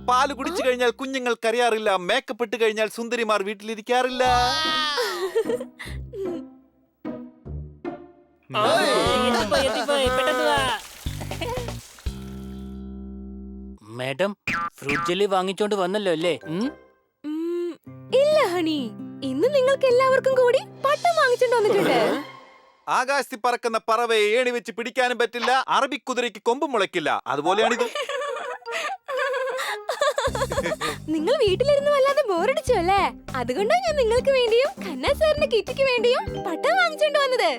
പാല് കുടിച്ചു കഴിഞ്ഞാൽ കുഞ്ഞുങ്ങൾ കരയാറില്ല, മേക്കപ്പ് ഇട്ട് കഴിഞ്ഞാൽ സുന്ദരിമാർ വീട്ടിലിരിക്കാറില്ല. മാഡം ഫ്രൂട്ട് ജെല്ലി വാങ്ങിച്ചോണ്ട് വന്നല്ലോ അല്ലേ? ഇല്ല ഹണി, ഇന്ന് നിങ്ങൾക്ക് എല്ലാവർക്കും കൂടി പട്ടം വാങ്ങിച്ചോണ്ട് വന്നിട്ടുണ്ട്. ആകാശത്തിൽ പറക്കുന്ന പറവയെ ഏണി വെച്ച് പിടിക്കാനും പറ്റില്ല, അറബിക്കുതിരയ്ക്ക് കൊമ്പ് മുളയ്ക്കില്ല. അതുപോലെയാണിത്. നിങ്ങൾ വീട്ടിലിരുന്ന് വല്ലാതെ ബോറടിച്ചു അല്ലേ? അതുകൊണ്ടാണ് ഞാൻ നിങ്ങൾക്ക് വേണ്ടിയും ഖന്ന സാറിന്റെ കിറ്റിക്ക് വേണ്ടിയും പട്ടം വാങ്ങിച്ചോണ്ട് വന്നത്.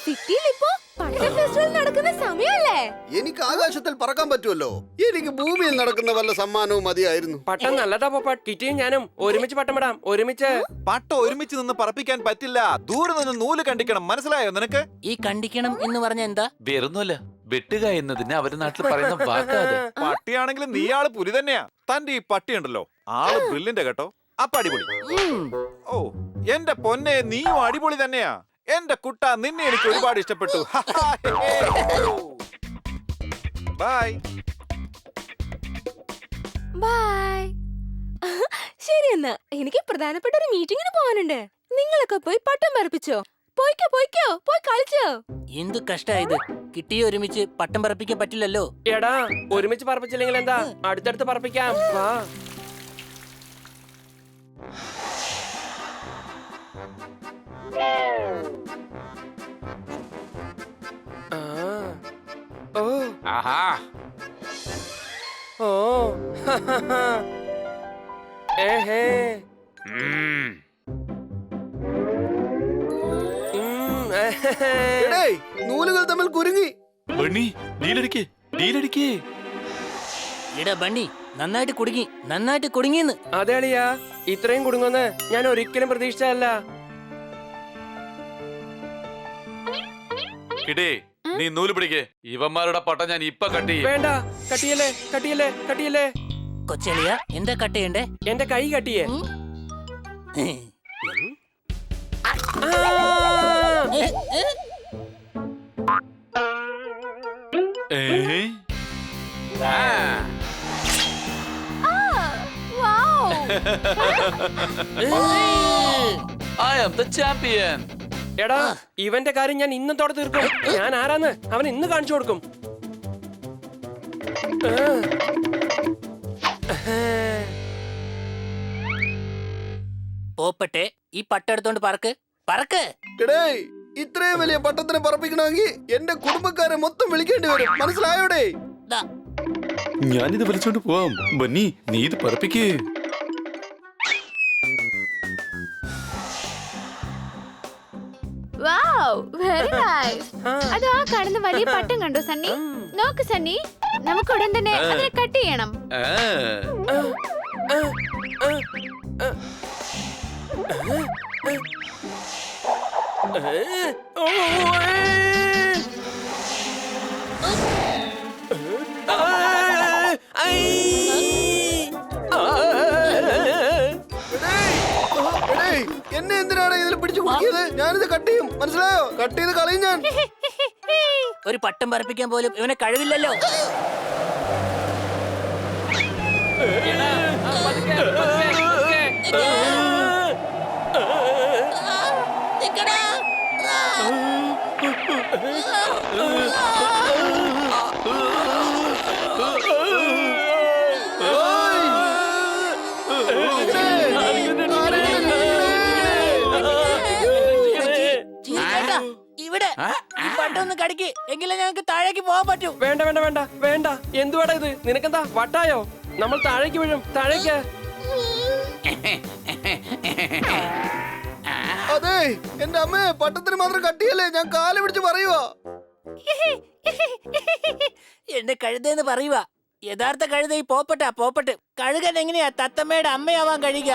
സിറ്റിയിൽ ഇപ്പോ പട്ട ഫെസ്റ്റിവൽ നടക്കുന്ന സമയമല്ലേ? എനിക്ക് ആകാശത്തിൽ പറക്കാൻ പറ്റുമല്ലോ. എനിക്ക് ഭൂമിയിൽ നടക്കുന്ന വല്ല സമ്മാനവും മതിയായിരുന്നു. പട്ടം നല്ലതാ പോപ്പ. കിറ്റിയും ഞാനും ഒരുമിച്ച് പട്ടം ഇടാം. പട്ടം ഒരുമിച്ച് നിന്ന് പറപ്പിക്കാൻ പറ്റില്ല. ദൂരെ നിന്ന് നൂല് കണ്ടിക്കണം. മനസ്സിലായോ നിനക്ക്? ഈ കണ്ടിക്കണം എന്ന് പറഞ്ഞ എന്താ? വേറൊന്നുമല്ല, വെട്ടുക എന്നതിന് അവരുടെ നാട്ടിൽ പറയുന്ന വാക്കാത്. പട്ടിയാണെങ്കിലും നീ ആള് പുലി തന്നെയാ. തന്റെ ഈ പട്ടി ഉണ്ടല്ലോ, ആള് ബ്രില്യന്റ് കേട്ടോ. അപ്പ അടിപൊളി. ഓ എന്റെ പൊന്നെ, നീയും അടിപൊളി തന്നെയാ. എന്റെ കുട്ട, നിന്നെ എനിക്ക് ഒരുപാട് ഇഷ്ടപ്പെട്ടു. Bye bye. ശരി എന്നാ, എനിക്ക് പ്രധാനപ്പെട്ട ഒരു മീറ്റിംഗിന് പോകാനുണ്ട്. നിങ്ങളൊക്കെ പോയി പട്ടം പറപ്പിച്ചോ. പോയിക്കോ പോയിക്കോ, പോയി കളിച്ചോ. എന്ത് കഷ്ടായത്, കിട്ടിയ ഒരുമിച്ച് പട്ടം പറപ്പിക്കാൻ പറ്റില്ലല്ലോ. എടാ, ഒരുമിച്ച് പറപ്പിച്ചില്ലെങ്കിൽ എന്താ, അടുത്തടുത്ത് പറപ്പിക്കാം. വാ. ഓ ആഹാ, ഓ ഏഹേ. എടേയ്, നൂലുകൾ തമ്മിൽ കുരുങ്ങി. ബണ്ണി ഡീലടിക്കേ, ഡീലടിക്കേ. എടാ ബണ്ണി, നന്നായിട്ട് കുടുങ്ങിന്ന്. അതെ അളിയാ, ഇത്രയും കുടുങ്ങുന്ന് ഞാൻ ഒരിക്കലും പ്രതീക്ഷിച്ചതല്ല. കിടേ, നീ നൂല് പിടിക്കേ. ഇവന്മാരുടെ പട്ടം ഞാൻ ഇപ്പൊ കട്ട് ചെയ്യും. വേണ്ട, കട്ടിയല്ലേ കട്ടിയല്ലേ കട്ടിയല്ലേ. കൊച്ചളിയ, എന്താ കട്ട് ചെയ്യണ്ടേ? എന്റെ കൈ കട്ടിയേ. I am the champion. എടാ, ഇവന്റെ കാര്യം ഞാൻ ഇന്നത്തോടെ തീർക്കും. ഞാൻ ആരാന്ന് അവൻ ഇന്ന് കാണിച്ചു കൊടുക്കും. പോപ്പട്ടെ, ഈ പട്ടം എടുത്തോണ്ട് പറക്ക്. എടേയ്, ഇത്രയും വലിയ പട്ടത്തിനെ പറപ്പിക്കണമെങ്കിൽ എന്റെ കുടുംബക്കാരെ മൊത്തം വിളിക്കേണ്ടി വരും. മനസ്സിലായോടേ? ഞാനിത് വലിച്ചോണ്ട് പോവാം. ബണ്ണി, നീ ഇത് പറപ്പിക്കേ. Wow, very nice. അത് ആ കാണുന്ന വലിയ പട്ടം കണ്ടോ സണ്ണി? നോക്ക് സണ്ണി, നമുക്ക് ഉടൻ തന്നെ അതിനെ കട്ട് ചെയ്യണം. എന്നെ എന്തിനാണ് ഇതിൽ പിടിച്ചു കുടുക്കിയത്? ഞാനിത് കട്ട് ചെയ്യും. മനസ്സിലായോ? കട്ട് ചെയ്ത് കളയും ഞാൻ. ഒരു പട്ടം പറപ്പിക്കാൻ പോലും ഇവനെ കഴിവില്ലല്ലോ. ഇവിടെ ഈ പട്ടൊന്ന് കടിക്ക്, എങ്കിലേ ഞങ്ങൾക്ക് താഴേക്ക് പോകാൻ പറ്റൂ. വേണ്ട വേണ്ട വേണ്ട വേണ്ട. എന്തുവാടാ ഇത്? നിനക്കെന്താ വട്ടായോ? നമ്മൾ താഴേക്ക് വീഴും. താഴേക്ക്. അതെ, എന്റെ അമ്മേ, പട്ടത്തിന് മാത്രം കട്ടിയല്ലേ. ഞാൻ കാല് പിടിച്ച് പറയുവാ. എന്നെ കഴുതെന്ന് പറയുക. യഥാർത്ഥ കഴുത ഈ പോപ്പട്ട്. കഴുകൻ എങ്ങനെയാ തത്തമ്മയുടെ അമ്മയാവാൻ കഴിയുക?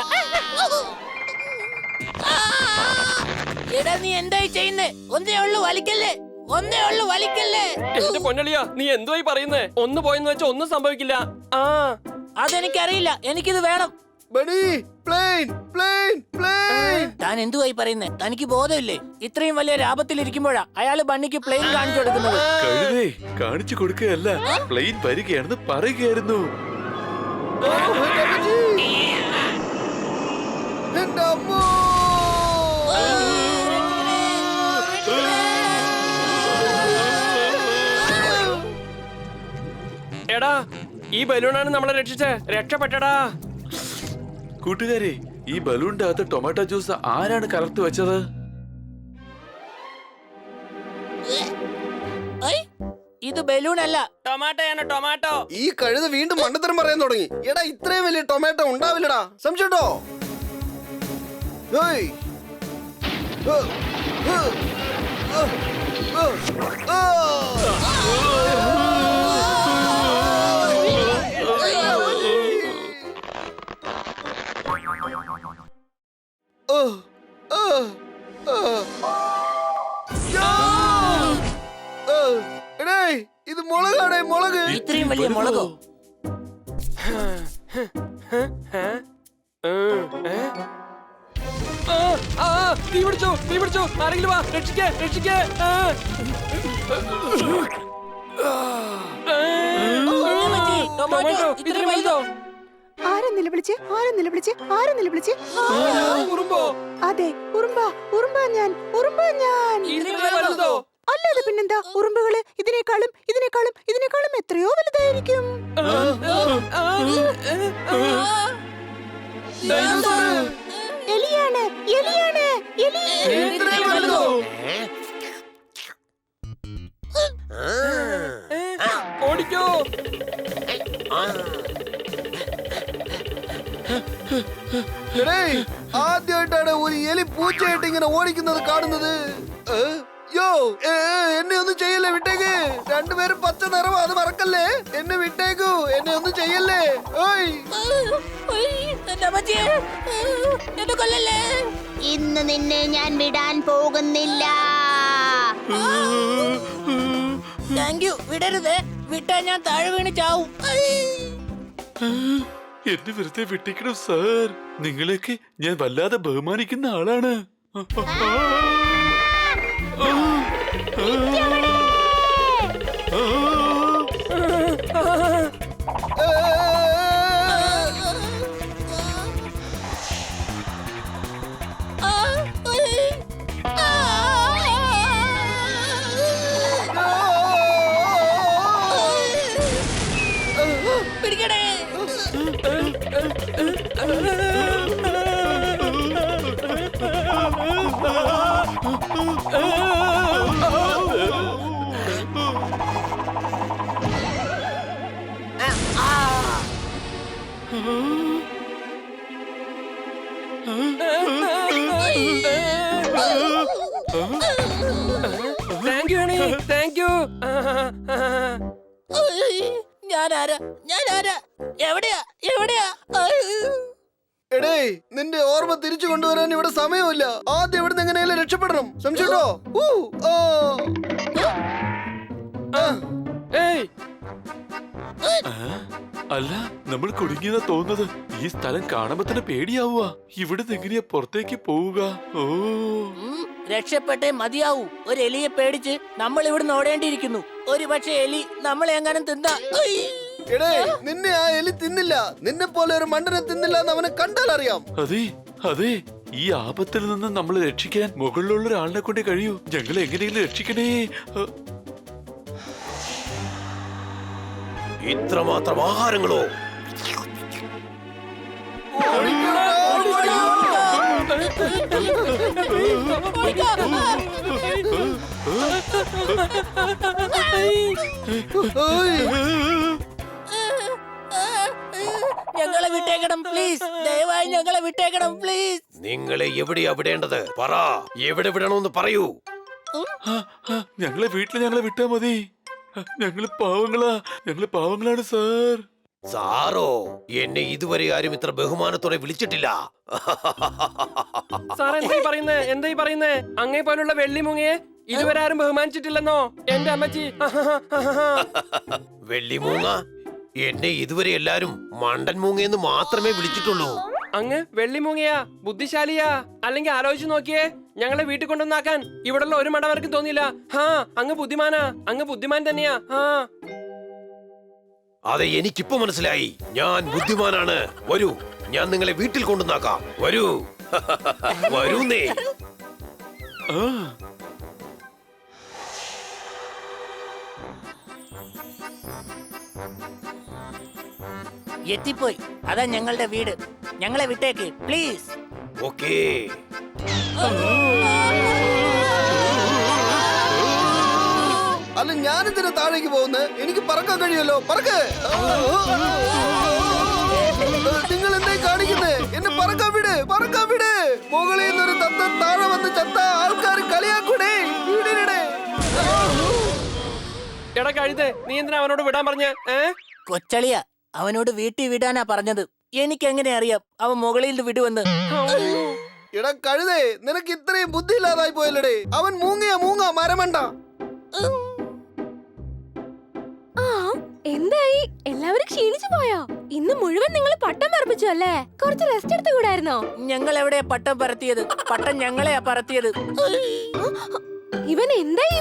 എടാ, നീ എന്തായി ചെയ്യുന്നേ? ഒന്നേ ഉള്ളു വലിക്കല്ലേ. എന്റെ പൊന്നളിയാ, നീ എന്തുവായി പറയുന്നേ? ഒന്ന് പോയെന്ന് വെച്ചാൽ ഒന്നും സംഭവിക്കില്ല. അതെനിക്കറിയില്ല, എനിക്കിത് വേണം. താൻ എന്തുവായി പറയുന്നേ? തനിക്ക് ബോധമില്ലേ? ഇത്രയും വലിയ ലാഭത്തിലിരിക്കുമ്പോഴാ അയാള് ബണ്ണിക്ക് പ്ലെയിൻ കാണിച്ചു കൊടുക്കുന്നത്. കഴുതേ, കാണിച്ചു കൊടുക്കുകയല്ല, പ്ലെയിൻ വരികയാണെന്ന് പറയുകയായിരുന്നു. എന്റെ അമ്മോ! എടാ ഈ ബലൂണാണ് നമ്മളെ രക്ഷിച്ചേ. രക്ഷപ്പെട്ടടാ. കൂട്ടുകാരെ, ഈ ബലൂണിന്റെ അകത്ത് ടൊമാറ്റോ ജ്യൂസ് ആരാണ് കലർത്തി വെച്ചത്? ഐ, ഇത് ബലൂൺ അല്ല. ടൊമാറ്റോയാണ് ടൊമാറ്റോ. ഈ കഴുത വീണ്ടും മണ്ടത്തരം പറയാൻ തുടങ്ങി. എടാ, ഇത്രയും വലിയ ടൊമാറ്റോ ഉണ്ടാവില്ലടാ. സംശയട്ടോ? ഏയ്! ഇത് മുളകാണേ, മുളക്. ഇത്രയും വലിയ മുളകോ? തീ പിടിച്ചു, തീ പിടിച്ചു. ആരെങ്കിലും വാ, രക്ഷിക്കേ, രക്ഷിക്കേ. ടൊമാറ്റോ ഇത്രയും വലുതോ? ആരും നിലവിളിച്ച് ഉറുമ്പോ? അതെ, ഉറുമ്പ ഞാൻ. ഇത്രയും വലുതോ? അല്ലാതെ പിന്നെന്താ, ഉറുമ്പുകള് ഇതിനേക്കാളും എത്രയോ വലുതായിരിക്കും. എലിയാണ്. ഇത്രയും വലുതോ? ഓടിക്കോ. ആദ്യമായിട്ടാണ് ഒരു എലി പൂച്ചയായിട്ട് ഇങ്ങനെ ഓടിക്കുന്നത് കാണുന്നത്. എന്നെ ഒന്നും ചെയ്യല്ലേ, വിട്ടേക്ക്. രണ്ടുപേരും പച്ച നിറവാ, അത് മറക്കല്ലേ. എന്നെ വിട്ടേക്കൂ, എന്നെ ഒന്നും ചെയ്യല്ലേ. ഇന്ന് നിന്നെ ഞാൻ വിടാൻ പോകുന്നില്ല. Thank you. വിടരുത്. വിട്ടാ ഞാൻ താഴെ വീണ് ചാവും. എന്നെ വെറുതെ വിട്ടിക്കണം സാർ. നിങ്ങളെയൊക്കെ ഞാൻ വല്ലാതെ ബഹുമാനിക്കുന്ന ആളാണ്. പിടിക്കണേ. Thank you honey, thank you. ഞാനാരാ? എവിടെയാ? എടേ, നിന്റെ ഓർമ്മ തിരിച്ചു കൊണ്ടുവരാൻ ഇവിടെ സമയമില്ല. ആദ്യം ഇവിടുന്ന് എങ്ങനെയാലും രക്ഷപ്പെടണം. സംശയട്ടോ? ഏയ്, അല്ല, നമ്മൾ കുടുങ്ങിയതാ തോന്നുന്നത്. ഈ സ്ഥലം കാണുമ്പോ തന്നെ പേടിയാവുക. ഇവിടെ എങ്ങനെയാ പുറത്തേക്ക് പോവുക? രക്ഷപ്പെട്ടേ മതിയാവൂ. ഒരു എലിയെ പേടിച്ച് നമ്മൾ ഇവിടുന്ന് ഓടേണ്ടിയിരിക്കുന്നു. ഒരു പക്ഷെ എലി നമ്മളെ എങ്ങാനും തിന്നാ. എടേ, നിന്നെ ആ എലി തിന്നില്ല. നിന്നെ പോലെ ഒരു മണ്ടനെ തിന്നില്ല എന്ന് അവനെ കണ്ടാൽ അറിയാം. അതെ, ഈ ആപത്തിൽ നിന്ന് നമ്മളെ രക്ഷിക്കാൻ മുകളിലുള്ള ഒരാളിനെ കൊണ്ടേ കഴിയൂ. ഞങ്ങളെ എങ്ങനെയെങ്കിലും രക്ഷിക്കണേ. ഇത്രമാത്രം ആഹാരങ്ങളോ? ഞങ്ങളെ വിട്ടേക്കണം പ്ലീസ്. ദയവായി ഞങ്ങളെ വിട്ടേക്കണം പ്ലീസ്. നിങ്ങളെ എവിടെയാ വിടേണ്ടത്? പറ, എവിടെ വിടണമെന്ന് പറയൂ. ഞങ്ങളെ വിട്ടാ മതി. ഞങ്ങള് പാവങ്ങളാണ് സാർ. സാറോ? എന്നെ ഇതുവരെ ആരും ഇത്ര ബഹുമാനത്തോടെ വിളിച്ചിട്ടില്ല. സാർ എന്തായി പറയുന്നേ? അങ്ങേ പോലുള്ള വെള്ളിമുങ്ങയെ ഇതുവരെ ആരും ബഹുമാനിച്ചിട്ടില്ലെന്നോ എന്റെ അമ്മച്ചി? വെള്ളിമൂങ്ങ? എന്നെ ഇതുവരെ എല്ലാരും മണ്ടൻ മൂങ്ങയെന്ന് മാത്രമേ വിളിച്ചിട്ടുള്ളൂ. അങ്ങ് വെള്ളിമൂങ്ങയാ? ബുദ്ധിശാലിയാ? അല്ലെങ്കിൽ ആലോചിച്ച് നോക്കിയേ, ഞങ്ങളെ വീട്ടിൽ കൊണ്ടുവന്നാക്കാൻ ഇവിടെയുള്ള ഒരു മടവർക്കും തോന്നിയില്ല. അങ്ങ് ബുദ്ധിമാനാ. അങ്ങ് ബുദ്ധിമാൻ തന്നെയാ. അതെ, എനിക്കിപ്പോ മനസ്സിലായി. ഞാൻ ബുദ്ധിമാനാണ്. വരൂ, ഞാൻ നിങ്ങളെ വീട്ടിൽ കൊണ്ടുവന്നാക്കാം. വരൂ. വരൂന്നേ. എത്തിപ്പോയി. അതാ ഞങ്ങളുടെ വീട്. ഞങ്ങളെ വിട്ടേക്ക് പ്ലീസ്. ഓക്കേ. അല്ല, ഞാനിതിന് താഴേക്ക് പോകുന്നത്? എനിക്ക് പറക്കാൻ കഴിയുമല്ലോ. പറക്ക്. നിങ്ങൾ എന്തേ കാണിക്കുന്നേ? എന്നെ പറക്കാൻ വിട്, പറക്കാൻ വിട്. മുകളിൽ നിന്നൊരു തത്ത താഴെ വന്ന് ചത്ത ആൾക്കാർ കളിയാക്കൂടെ? വീടിനിടെ. എടാ കഴുതേ, നീ എന്തിനാ അവനോട് വിടാൻ പറഞ്ഞ? കൊച്ചളിയ അവനോട് വീട്ടിൽ വിടാനാ പറഞ്ഞത്. എനിക്ക് എങ്ങനെ അറിയാം അവൻ മുകളിൽ വിടുവെന്ന്? എടാ കഴുതേ, നിനക്ക് ഇത്രയും ബുദ്ധിയില്ലാതായി പോയല്ലേ? അവൻ മൂങ്ങ മരമണ്ട. ആ, എന്തായി? എല്ലാവരും ക്ഷീണിച്ചു പോയോ? ഇന്ന് മുഴുവൻ നിങ്ങൾ പട്ടം പറപ്പിച്ചു അല്ലേ? കുറച്ച് റെസ്റ്റ് എടുത്തു കൂടായിരുന്നോ? ഞങ്ങൾ എവിടെയാ പട്ടം പറത്തിയത്? പട്ടം ഞങ്ങളെയാ പറത്തിയത്. ഇവൻ എന്തായി